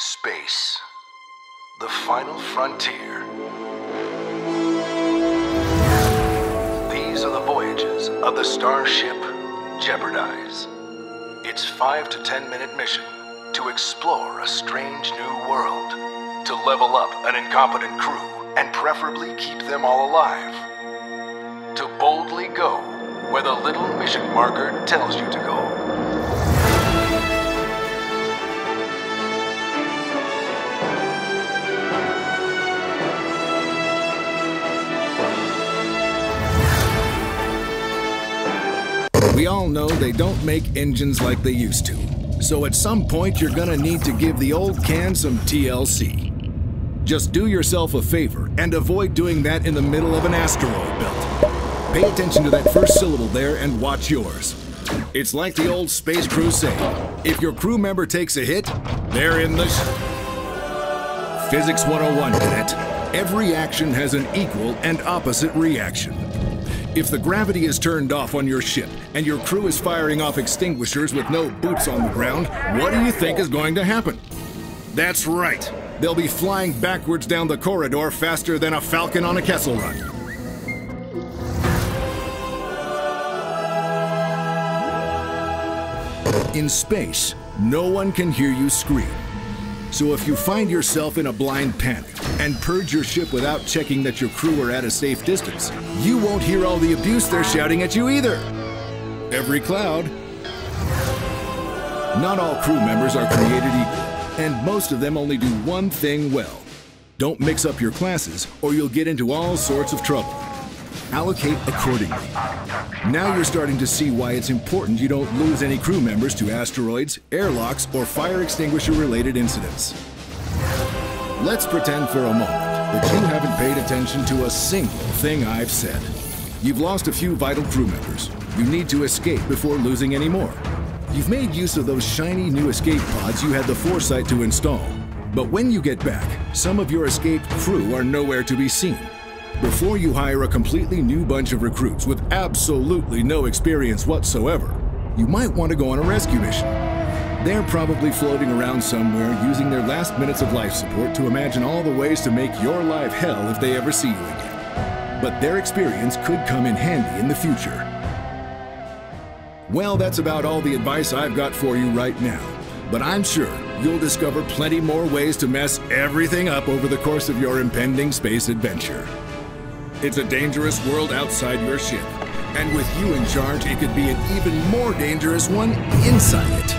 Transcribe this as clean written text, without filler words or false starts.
Space. The final frontier. These are the voyages of the starship Jeopardize. Its 5 to 10 minute mission to explore a strange new world, to level up an incompetent crew and preferably keep them all alive, to boldly go where the little mission marker tells you to go. We all know they don't make engines like they used to. So at some point, you're gonna need to give the old can some TLC. Just do yourself a favor and avoid doing that in the middle of an asteroid belt. Pay attention to that first syllable there and watch yours. It's like the old space crew say, if your crew member takes a hit, they're in the Physics 101, Cadet. Every action has an equal and opposite reaction. If the gravity is turned off on your ship and your crew is firing off extinguishers with no boots on the ground, what do you think is going to happen? That's right. They'll be flying backwards down the corridor faster than a falcon on a Kessel Run. In space, no one can hear you scream. So if you find yourself in a blind panic and purge your ship without checking that your crew are at a safe distance, you won't hear all the abuse they're shouting at you either. Every cloud. Not all crew members are created equal, and most of them only do one thing well. Don't mix up your classes or you'll get into all sorts of trouble. Allocate accordingly. Now you're starting to see why it's important you don't lose any crew members to asteroids, airlocks, or fire extinguisher-related incidents. Let's pretend for a moment that you haven't paid attention to a single thing I've said. You've lost a few vital crew members. You need to escape before losing any more. You've made use of those shiny new escape pods you had the foresight to install. But when you get back, some of your escaped crew are nowhere to be seen. Before you hire a completely new bunch of recruits with absolutely no experience whatsoever, you might want to go on a rescue mission. They're probably floating around somewhere using their last minutes of life support to imagine all the ways to make your life hell if they ever see you again. But their experience could come in handy in the future. Well, that's about all the advice I've got for you right now. But I'm sure you'll discover plenty more ways to mess everything up over the course of your impending space adventure. It's a dangerous world outside your ship, and with you in charge, it could be an even more dangerous one inside it.